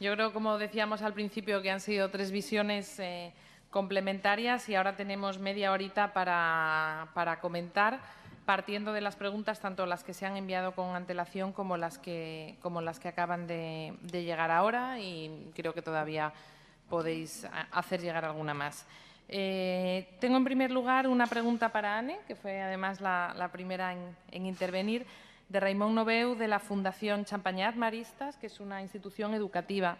Yo creo, como decíamos al principio, que han sido tres visiones complementarias y ahora tenemos media horita para comentar, partiendo de las preguntas, tanto las que se han enviado con antelación como las que acaban de llegar ahora, y creo que todavía podéis hacer llegar alguna más. Tengo en primer lugar una pregunta para Anne, que fue además la primera en intervenir, de Raimon Noveu, de la Fundación Champañat Maristas, que es una institución educativa,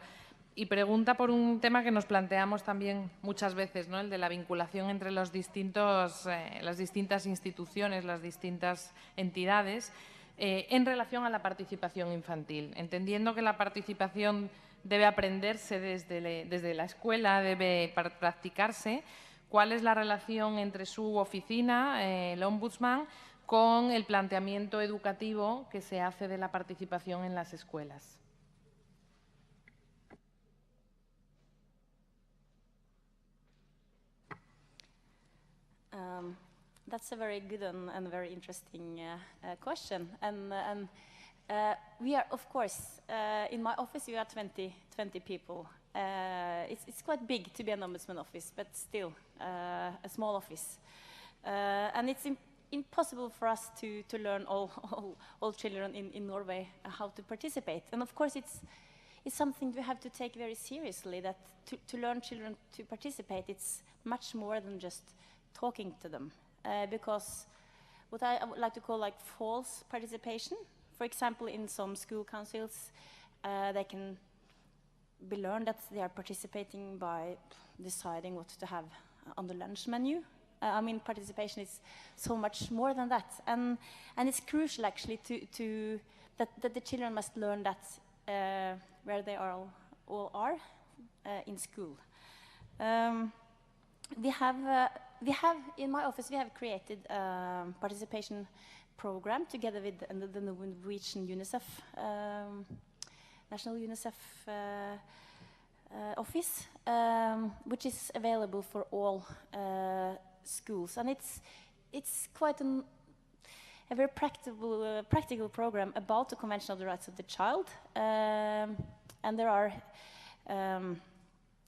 y pregunta por un tema que nos planteamos también muchas veces, ¿no? El de la vinculación entre las distintas instituciones, las distintas entidades, en relación a la participación infantil, entendiendo que la participación debe aprenderse desde la escuela, debe practicarse. ¿Cuál es la relación entre su oficina, el Ombudsman, con el planteamiento educativo que se hace de la participación en las escuelas? That's a very good and very interesting question. And we are, of course, in my office we are 20 people. It's quite big to be an ombudsman office, but still a small office. And it's impossible for us to learn all children in Norway how to participate. And of course it's something we have to take very seriously, that to learn children to participate, it's much more than just talking to them. Because what I would like to call like false participation, for example, in some school councils, they can be learned that they are participating by deciding what to have on the lunch menu. I mean, participation is so much more than that, and it's crucial actually that the children must learn that where they all are in school. We have in my office we have created a participation program together with the Norwegian UNICEF, National UNICEF office, which is available for all schools, and it's quite a very practical program about the Convention of the Rights of the Child, and there are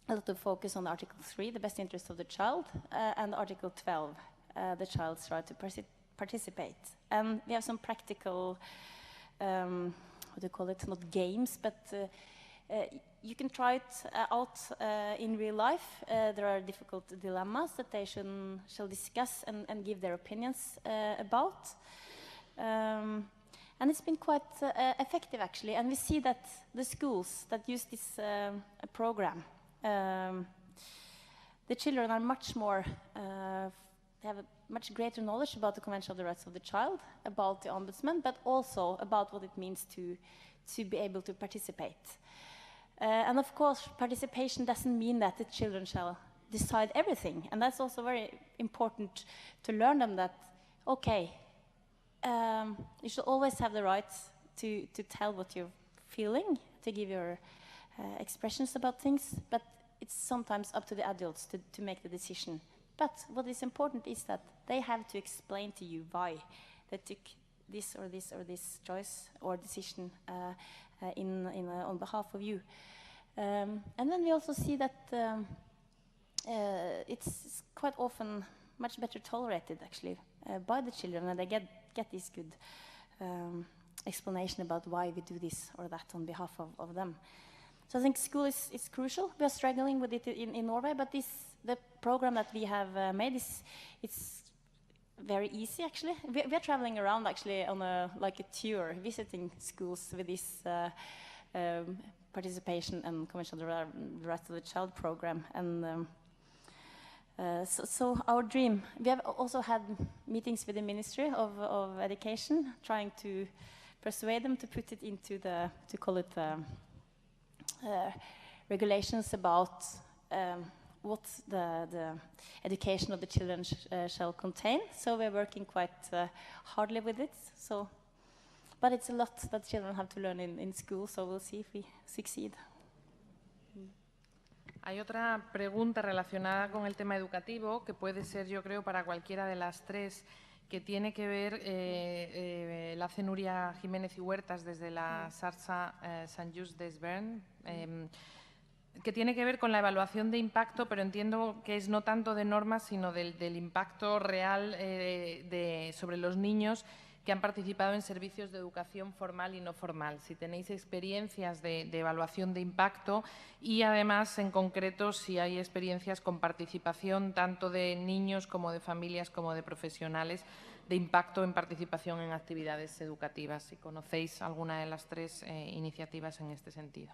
a lot of focus on Article 3, the best interest of the child, and Article 12, the child's right to participate. And we have some practical, what do you call it, not games, but you can try it out in real life. There are difficult dilemmas that they shall discuss and give their opinions about. And it's been quite effective, actually. And we see that the schools that use this program, the children are much more, they have a much greater knowledge about the Convention of the Rights of the Child, about the Ombudsman, but also about what it means to be able to participate. And of course, participation doesn't mean that the children shall decide everything. And that's also very important to learn them that, okay, you should always have the right to tell what you're feeling, to give your expressions about things, but it's sometimes up to the adults to make the decision. But what is important is that they have to explain to you why they took this or this or this choice or decision on behalf of you. And then we also see that it's quite often much better tolerated, actually, by the children, and they get this good explanation about why we do this or that on behalf of them. So I think school is crucial. We are struggling with it in Norway, but the program that we have made it's very easy, actually. We are traveling around, actually, on a tour, visiting schools with this participation and Convention of the Rights of the Child program. And so our dream, we have also had meetings with the Ministry of Education, trying to persuade them to put it into to call it regulations about what the education of the children shall contain. So we're working quite hardly with it. But it's a lot that children have to learn in school, so we'll see if we succeed. Hay otra pregunta relacionada con el tema educativo que puede ser, yo creo, para cualquiera de las tres que tiene que ver, la hace Nuria Jiménez y Huertas desde la Xarxa Sant Just Desvern, que tiene que ver con la evaluación de impacto, pero entiendo que es no tanto de normas, sino del impacto real sobre los niños que han participado en servicios de educación formal y no formal. Si tenéis experiencias de evaluación de impacto y, además, en concreto, si hay experiencias con participación tanto de niños como de familias como de profesionales de impacto en participación en actividades educativas. Si conocéis alguna de las tres iniciativas en este sentido.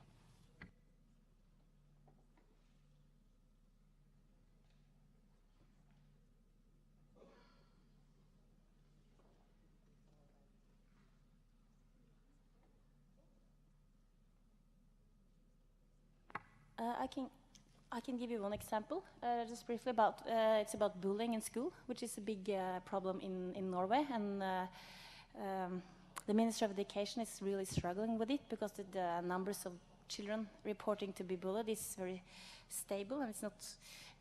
I can give you one example, just briefly about it's about bullying in school, which is a big problem in Norway, and the Ministry of Education is really struggling with it because the numbers of children reporting to be bullied is very stable and it's not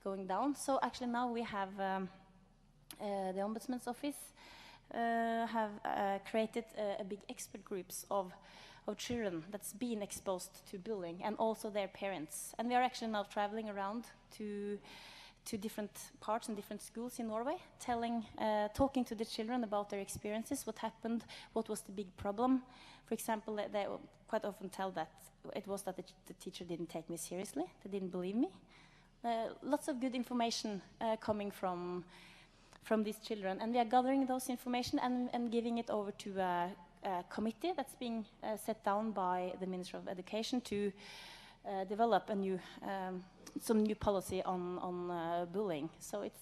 going down. So actually now we have the Ombudsman's Office have created a big expert groups of children that's been exposed to bullying, and also their parents. And we are actually now traveling around to different parts and different schools in Norway, talking to the children about their experiences, what happened, what was the big problem. For example, they quite often tell that it was that the teacher didn't take me seriously, they didn't believe me. Lots of good information coming from these children, and we are gathering those information and giving it over to a committee that's being set down by the Ministry of Education to develop some new policy on bullying. So it's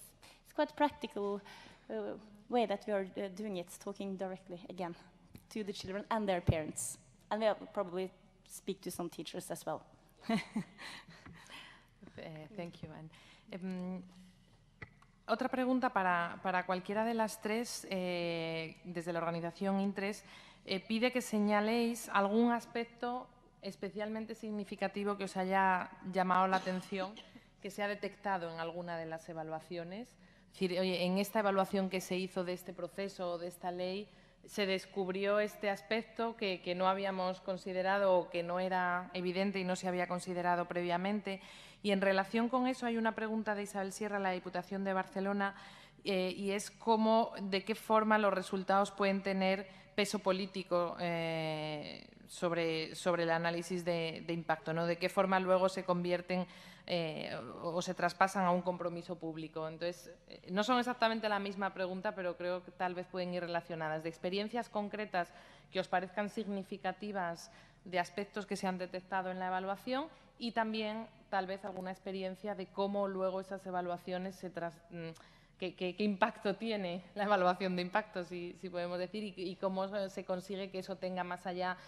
quite a practical way that we are doing it, talking directly again to the children and their parents, and we'll probably speak to some teachers as well. Thank you, Anne. Otra pregunta para cualquiera de las tres, desde la organización Intres, pide que señaléis algún aspecto especialmente significativo que os haya llamado la atención, que se ha detectado en alguna de las evaluaciones. Es decir, oye, en esta evaluación que se hizo de este proceso o de esta ley, se descubrió este aspecto que no habíamos considerado o que no era evidente y no se había considerado previamente. Y en relación con eso hay una pregunta de Isabel Sierra, la Diputación de Barcelona, y es de qué forma los resultados pueden tener peso político sobre el análisis de impacto, ¿no? De qué forma luego se convierten o se traspasan a un compromiso público. Entonces, no son exactamente la misma pregunta, pero creo que tal vez pueden ir relacionadas. De experiencias concretas que os parezcan significativas de aspectos que se han detectado en la evaluación, y también tal vez alguna experiencia de cómo luego esas evaluaciones qué impacto tiene la evaluación de impacto, si podemos decir, y cómo se consigue que eso tenga, más allá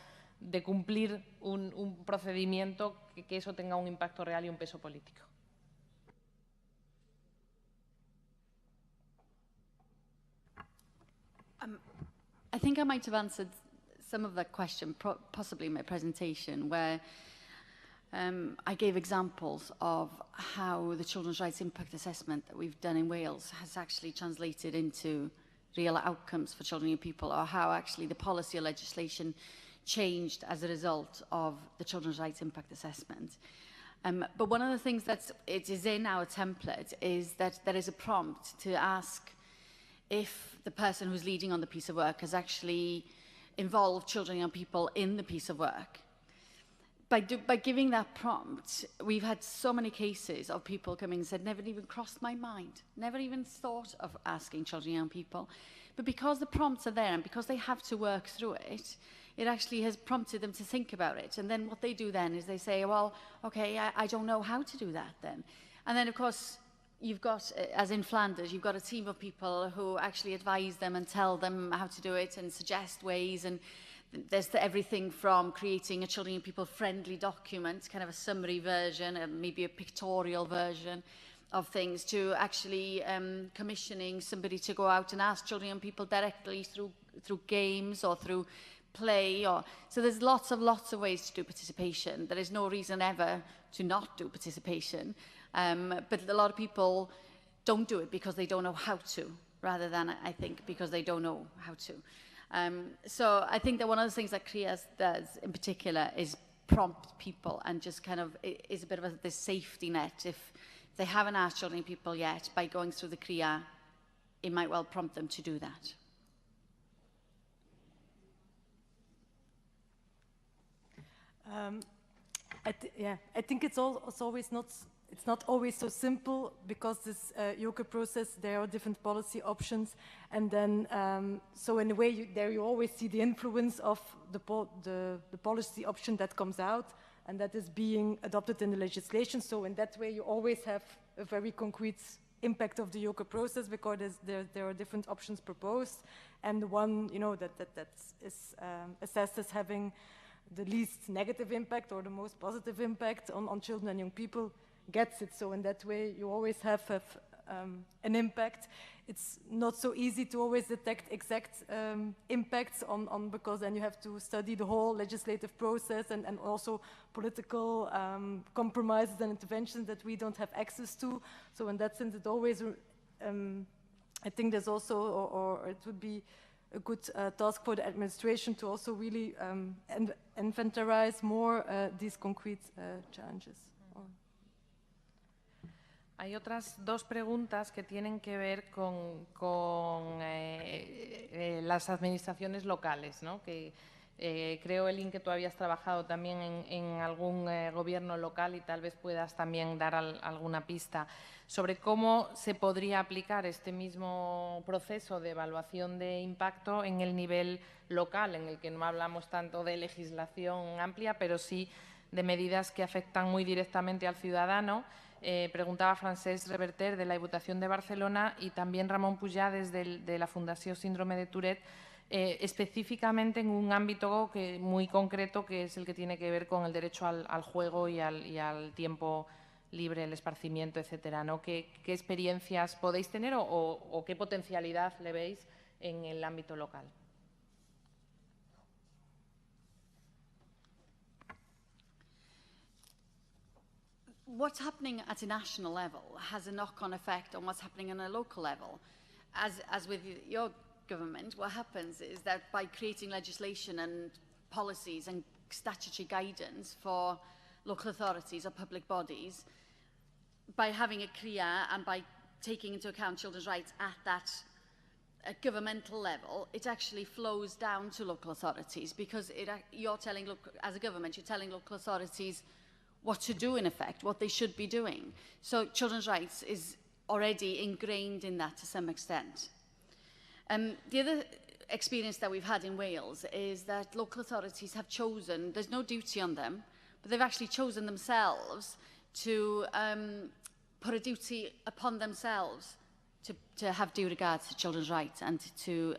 de cumplir un procedimiento, que eso tenga un impacto real y un peso político. I think I might have answered some of that question, possibly in my presentation, where I gave examples of how the Children's Rights Impact Assessment that we've done in Wales has actually translated into real outcomes for children and young people, or how actually the policy or legislation changed as a result of the Children's Rights Impact Assessment. But one of the things that it is in our template is that there is a prompt to ask if the person who's leading on the piece of work has actually involved children and young people in the piece of work. By giving that prompt, we've had so many cases of people coming and said, never even crossed my mind, never even thought of asking children and young people. But because the prompts are there and because they have to work through it, it actually has prompted them to think about it. And then what they do then is they say, well, okay, I don't know how to do that then. And then, of course, you've got, as in Flanders, you've got a team of people who actually advise them and tell them how to do it and suggest ways. And there's everything from creating a children and people friendly document, kind of a summary version, maybe a pictorial version of things, to actually commissioning somebody to go out and ask children and people directly through games or through play. So there's lots of ways to do participation. There is no reason ever to not do participation. But a lot of people don't do it because they don't know how to. rather than, I think, because they don't know how to. So I think that one of the things that CREAS does in particular is prompt people and just kind of is a bit of this safety net. If they haven't asked young people yet, by going through the CREA, it might well prompt them to do that. I think it's always not. It's not always so simple because this Joker process, there are different policy options, and then so in a way you always see the influence of the policy option that comes out, and that is being adopted in the legislation. So in that way you always have a very concrete impact of the Joker process because there are different options proposed, and the one that is assessed as having the least negative impact or the most positive impact on children and young people gets it. So in that way you always have an impact. It's not so easy to always detect exact impacts on because then you have to study the whole legislative process and also political compromises and interventions that we don't have access to. So in that sense it always I think there's also or it would be a good task for the administration to also really inventarize more these concrete challenges. Hay otras dos preguntas que tienen que ver con las administraciones locales, ¿no? Que creo, Elin, que tú habías trabajado también en algún gobierno local y tal vez puedas también dar alguna pista sobre cómo se podría aplicar este mismo proceso de evaluación de impacto en el nivel local, en el que no hablamos tanto de legislación amplia, pero sí de medidas que afectan muy directamente al ciudadano. Preguntaba Francesc Reverter de la Diputación de Barcelona y también Ramón Pujá de la Fundación Síndrome de Tourette, específicamente en un ámbito muy concreto que es el que tiene que ver con el derecho al juego y al tiempo libre, el esparcimiento, etcétera, ¿no? ¿Qué experiencias podéis tener o qué potencialidad le veis en el ámbito local? What's happening at a national level has a knock-on effect on what's happening on a local level. As with your government, what happens is that by creating legislation and policies and statutory guidance for local authorities or public bodies, by having a CREA and by taking into account children's rights at that governmental level, it actually flows down to local authorities because as a government, you're telling local authorities what to do in effect, what they should be doing. So children's rights is already ingrained in that to some extent. The other experience that we've had in Wales is that local authorities have chosen, there's no duty on them, but they've actually chosen themselves to put a duty upon themselves to have due regard to children's rights and to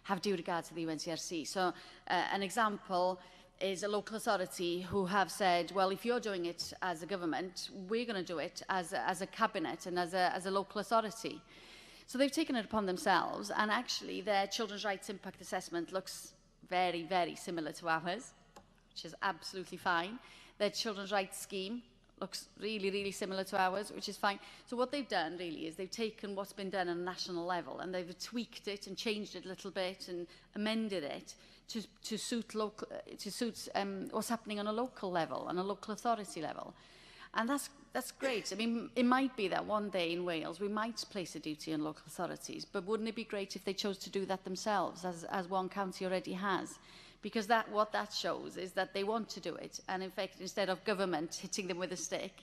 have due regard to the UNCRC. So an example is a local authority who have said, well, if you're doing it as a government, we're going to do it as a cabinet and as a local authority. So they've taken it upon themselves, and actually their children's rights impact assessment looks very, very similar to ours, which is absolutely fine. Their children's rights scheme looks really, really similar to ours, which is fine. So what they've done really is they've taken what's been done on a national level and they've tweaked it and changed it a little bit and amended it to suit what's happening on a local level, on a local authority level. And that's great. I mean, it might be that one day in Wales we might place a duty on local authorities, but wouldn't it be great if they chose to do that themselves, as one county already has? Because what that shows is that they want to do it. And in fact, instead of government hitting them with a stick,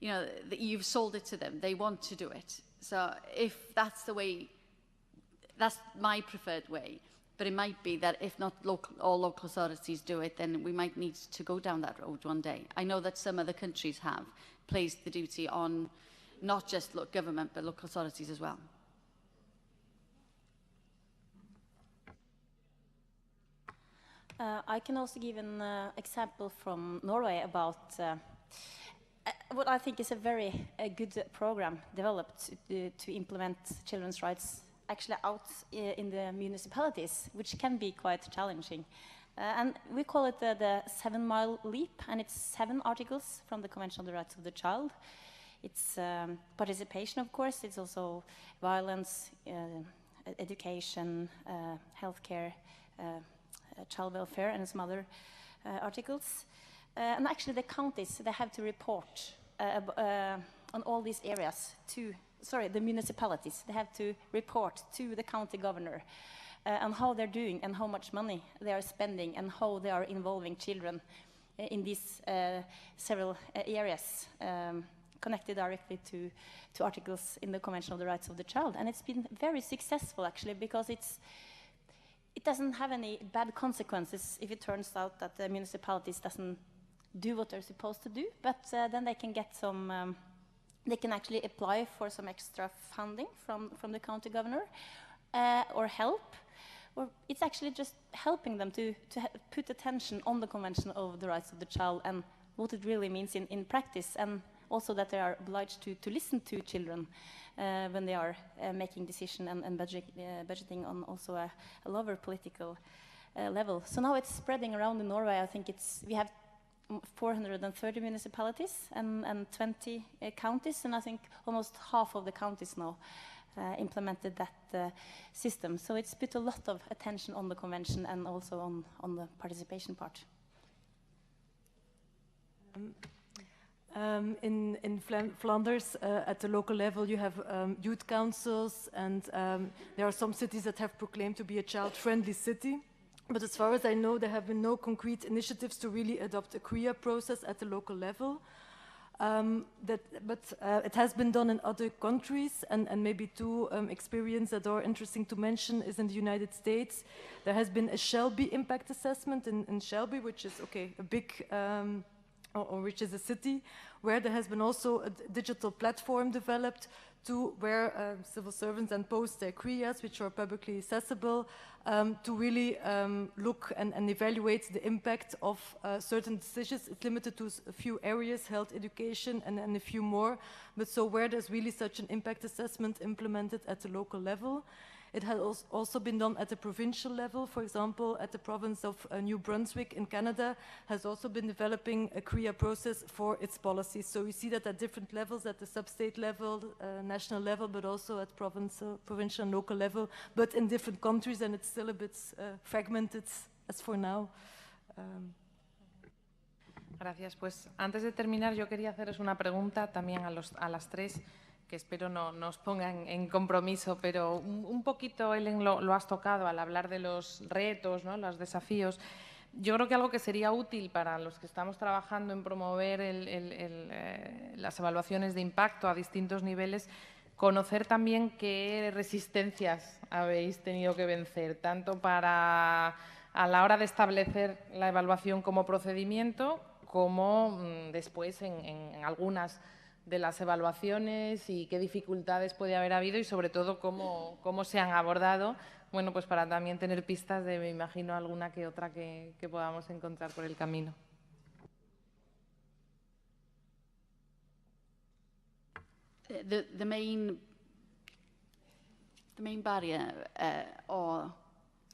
you've sold it to them. They want to do it. So if that's the way, that's my preferred way. But it might be that if not all local authorities do it, then we might need to go down that road one day. I know that some other countries have placed the duty on not just government, but local authorities as well. I can also give an example from Norway about what I think is a very good program developed to implement children's rights actually out in the municipalities, which can be quite challenging. And we call it the 7 Mile Leap, and it's 7 articles from the Convention on the Rights of the Child. It's participation, of course. It's also violence, education, healthcare, child welfare, and some other articles. And actually, the counties, they have to report on all these areas to, the municipalities, they have to report to the county governor on how they're doing and how much money they are spending and how they are involving children in these several areas connected directly to articles in the Convention of the Rights of the Child. And it's been very successful, actually, because it doesn't have any bad consequences if it turns out that the municipalities doesn't do what they're supposed to do, but then they can get some, they can actually apply for some extra funding from the county governor or help, or it's actually just helping them to put attention on the Convention of the Rights of the Child and what it really means in practice, and also that they are obliged to listen to children when they are making decisions and budgeting on also a lower political level. So now it's spreading around in Norway. I think we have 430 municipalities and 20 counties, and I think almost half of the counties now implemented that system. So it's put a lot of attention on the convention and also on the participation part. In Flanders, at the local level, you have youth councils, and there are some cities that have proclaimed to be a child-friendly city. But as far as I know, there have been no concrete initiatives to really adopt a CREA process at the local level. But it has been done in other countries, and maybe two experiences that are interesting to mention is in the United States. There has been a Shelby impact assessment in Shelby, which is, a big, or which is a city, where there has been also a digital platform developed to where civil servants then post their CREAs, which are publicly accessible, to really look and evaluate the impact of certain decisions. It's limited to a few areas, health, education, and a few more. But so where there's really such an impact assessment implemented at the local level. It has also been done at the provincial level. For example, at the province of New Brunswick in Canada has also been developing a CREA process for its policies. So we see that at different levels, at the sub-state level, national level, but also at provincial and local level, but in different countries, and it's still a bit fragmented as for now. Gracias. Pues antes de terminar, yo quería haceros una pregunta también a las tres, que espero no os pongan en compromiso, pero un poquito, Ellen, lo has tocado al hablar de los retos, ¿no? Los desafíos. Yo creo que algo que sería útil para los que estamos trabajando en promover las evaluaciones de impacto a distintos niveles, conocer también qué resistencias habéis tenido que vencer, tanto a la hora de establecer la evaluación como procedimiento, como después en algunas de las evaluaciones, y qué dificultades puede haber habido y sobre todo cómo se han abordado, bueno, pues para también tener pistas de, me imagino, alguna que otra que podamos encontrar por el camino. The main barrier or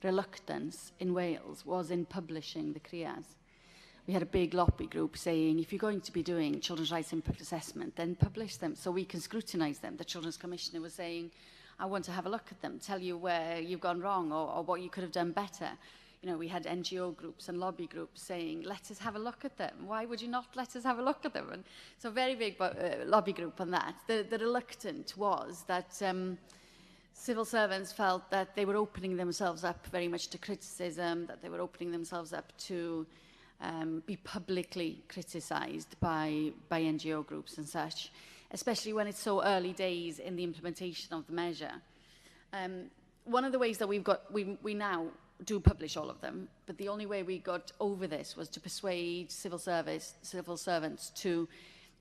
reluctance in Wales was in publishing the CREAs. We had a big lobby group saying, if you're going to be doing children's rights impact assessment, then publish them so we can scrutinise them. The Children's Commissioner was saying, I want to have a look at them, tell you where you've gone wrong or what you could have done better. You know, we had NGO groups and lobby groups saying, let us have a look at them. Why would you not let us have a look at them? And so very big lobby group on that. The reluctant was that civil servants felt that they were opening themselves up very much to criticism, that they were opening themselves up to be publicly criticised by NGO groups and such, especially when it's so early days in the implementation of the measure. One of the ways that we now do publish all of them, but the only way we got over this was to persuade civil servants to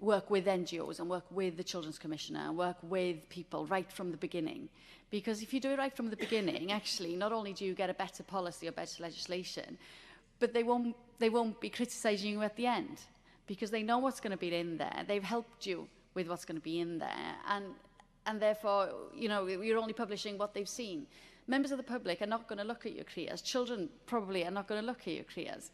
work with NGOs and work with the Children's Commissioner and work with people right from the beginning. Because if you do it right from the beginning, actually, not only do you get a better policy or better legislation, but they won't be criticising you at the end, because they know what's going to be in there. They've helped you with what's going to be in there, and therefore, you know, you're only publishing what they've seen. Members of the public are not going to look at your CREAs. Children probably are not going to look at your CREAs.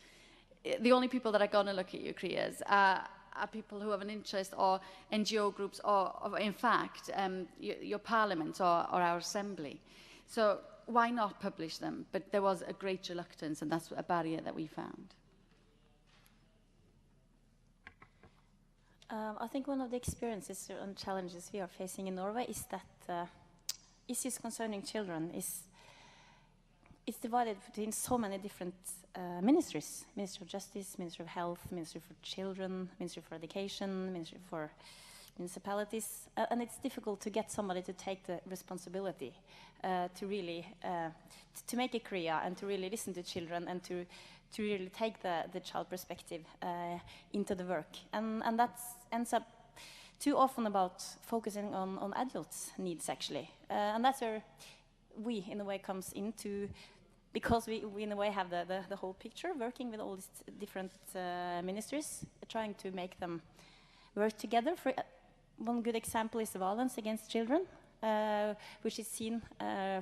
The only people that are going to look at your CREAs are are people who have an interest, or NGO groups, or in fact, your parliament or our assembly. So why not publish them? But there was a great reluctance, and that's a barrier that we found. I think one of the experiences and challenges we are facing in Norway is that issues concerning children is divided between so many different ministries. Ministry of Justice, Ministry of Health, Ministry for Children, Ministry for Education, Ministry for Municipalities. And it's difficult to get somebody to take the responsibility to really to make a career and to really listen to children and to really take the child perspective into the work. And that ends up too often about focusing on adults' needs, actually. And that's where we, in a way, comes into, because we in a way, have the whole picture, working with all these different ministries, trying to make them work together. For one good example is the violence against children, which is seen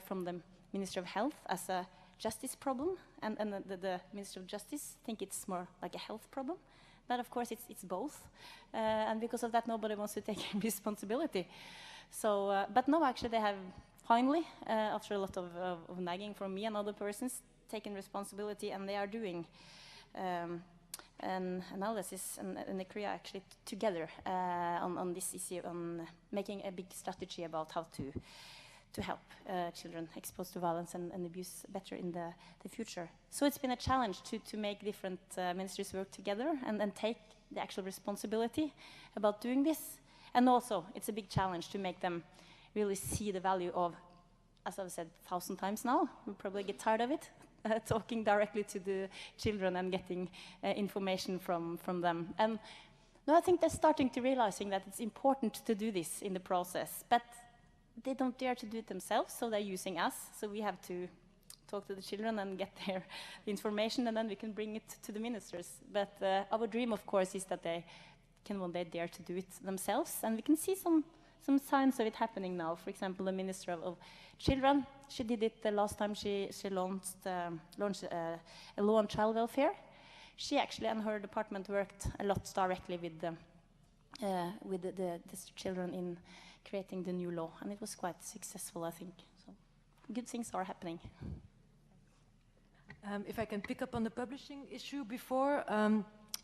from the Ministry of Health as a justice problem, and the Ministry of Justice think it's more like a health problem. But of course it's both, and because of that nobody wants to take responsibility. So, but no, actually they have finally, after a lot of nagging from me and other persons, taken responsibility, and they are doing an analysis and a career actually together on this issue, on making a big strategy about how to help children exposed to violence and abuse better in the future. So it's been a challenge to make different ministries work together and take the actual responsibility about doing this. And also, it's a big challenge to make them really see the value of, as I've said 1,000 times now, we'll probably get tired of it, talking directly to the children and getting information from them. And no, I think they're starting to realizing that it's important to do this in the process, but they don't dare to do it themselves, so they're using us. So we have to talk to the children and get their information, and then we can bring it to the ministers. But our dream, of course, is that they can one day dare to do it themselves, and we can see some signs of it happening now. For example, the Minister of Children, she did it the last time she launched a law on child welfare. She actually and her department worked a lot directly with the children in creating the new law, and it was quite successful, I think. So good things are happening. If I can pick up on the publishing issue before,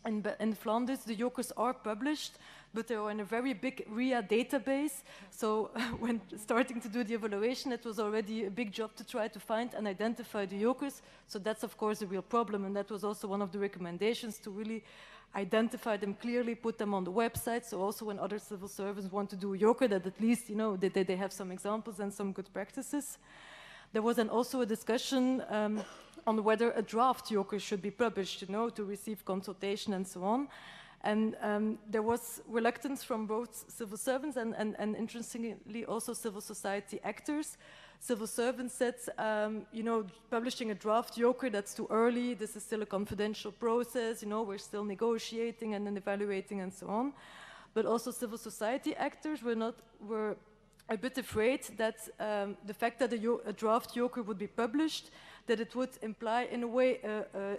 in Flanders, the jokers are published, but they are in a very big RIA database. So when starting to do the evaluation, it was already a big job to try to find and identify the jokers. So that's, of course, a real problem, and that was also one of the recommendations, to really identify them clearly, put them on the website, so also when other civil servants want to do yoker, that at least, you know, they have some examples and some good practices. There was then also a discussion on whether a draft yoker should be published, you know, to receive consultation and so on. And there was reluctance from both civil servants and interestingly also civil society actors. Civil servants said, you know, publishing a draft yoker, that's too early, this is still a confidential process, you know, we're still negotiating and then evaluating and so on. But also civil society actors were a bit afraid that the fact that a draft yoker would be published, that it would imply, in a way,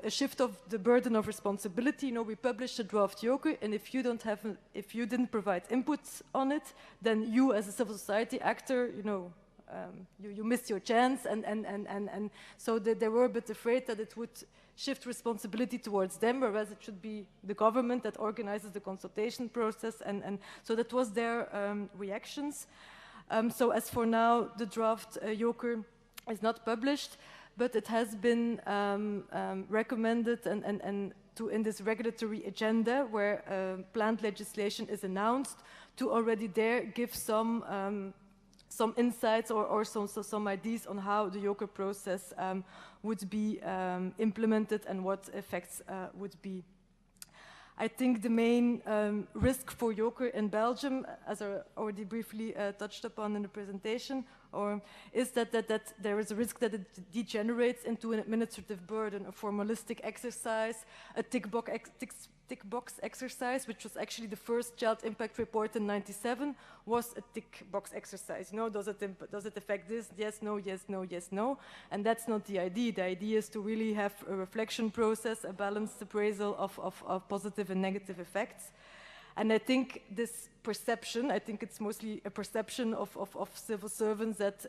a shift of the burden of responsibility. You know, we published a draft yoker, and if you didn't provide input on it, then you, as a civil society actor, you know, you missed your chance, and so they were a bit afraid that it would shift responsibility towards them, whereas it should be the government that organizes the consultation process, and so that was their reactions. So as for now, the draft yoker is not published, but it has been recommended and in this regulatory agenda where planned legislation is announced, to already there give some insights or some ideas on how the yoker process would be implemented and what effects would be. I think the main risk for yoker in Belgium, as I already briefly touched upon in the presentation, is that there is a risk that it degenerates into an administrative burden, a formalistic exercise, a tick box exercise, which was actually the first child impact report in '97, was a tick box exercise. You know, does it affect this? Yes, no, yes, no, yes, no. And that's not the idea. The idea is to really have a reflection process, a balanced appraisal of positive and negative effects. And I think this perception, I think it's mostly a perception of civil servants that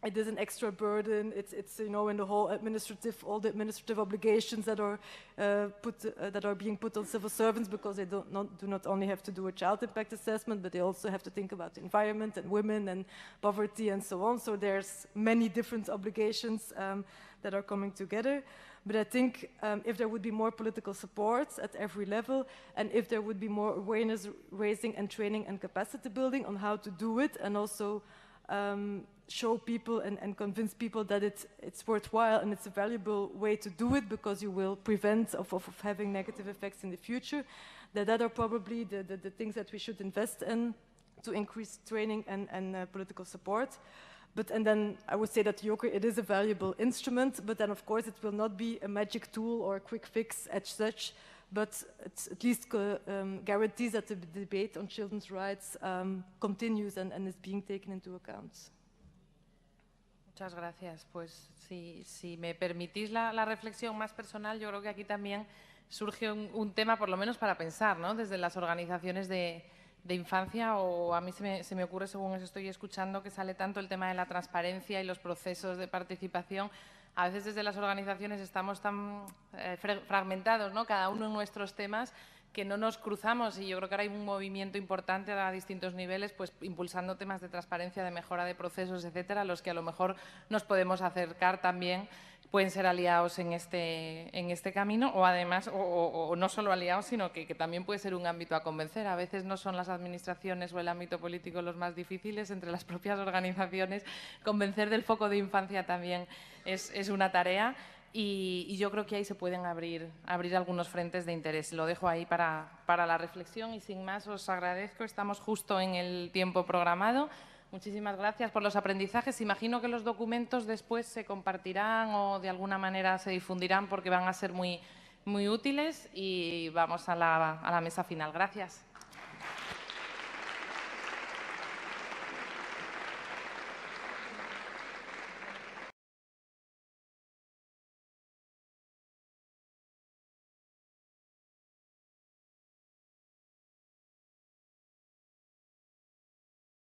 it is an extra burden. It's you know, in the whole all the administrative obligations that are being put on civil servants, because they do not only have to do a child impact assessment, but they also have to think about the environment and women and poverty and so on. So there's many different obligations that are coming together. But I think if there would be more political support at every level, and if there would be more awareness raising and training and capacity building on how to do it, and also show people and convince people that it's worthwhile and it's a valuable way to do it, because you will prevent of having negative effects in the future, that are probably the things that we should invest in to increase training and political support. And then I would say that Joker, it is a valuable instrument, but then of course it will not be a magic tool or a quick fix as such, but it at least guarantees that the debate on children's rights continues and is being taken into account. Muchas gracias. Pues si me permitís la reflexión más personal, yo creo que aquí también surge un tema, por lo menos para pensar, ¿no? Desde las organizaciones de infancia, o a mí se me ocurre, según os estoy escuchando, que sale tanto el tema de la transparencia y los procesos de participación. A veces desde las organizaciones estamos tan fragmentados, ¿no? Cada uno en nuestros temas, que no nos cruzamos, y yo creo que ahora hay un movimiento importante a distintos niveles, pues impulsando temas de transparencia, de mejora de procesos, etcétera, a los que a lo mejor nos podemos acercar también, pueden ser aliados en este camino, o además, o no solo aliados, sino que también puede ser un ámbito a convencer. A veces no son las administraciones o el ámbito político los más difíciles, entre las propias organizaciones convencer del foco de infancia también es una tarea. Y yo creo que ahí se pueden abrir algunos frentes de interés. Lo dejo ahí para la reflexión, y sin más os agradezco. Estamos justo en el tiempo programado. Muchísimas gracias por los aprendizajes. Imagino que los documentos después se compartirán o de alguna manera se difundirán, porque van a ser muy útiles, y vamos a la mesa final. Gracias.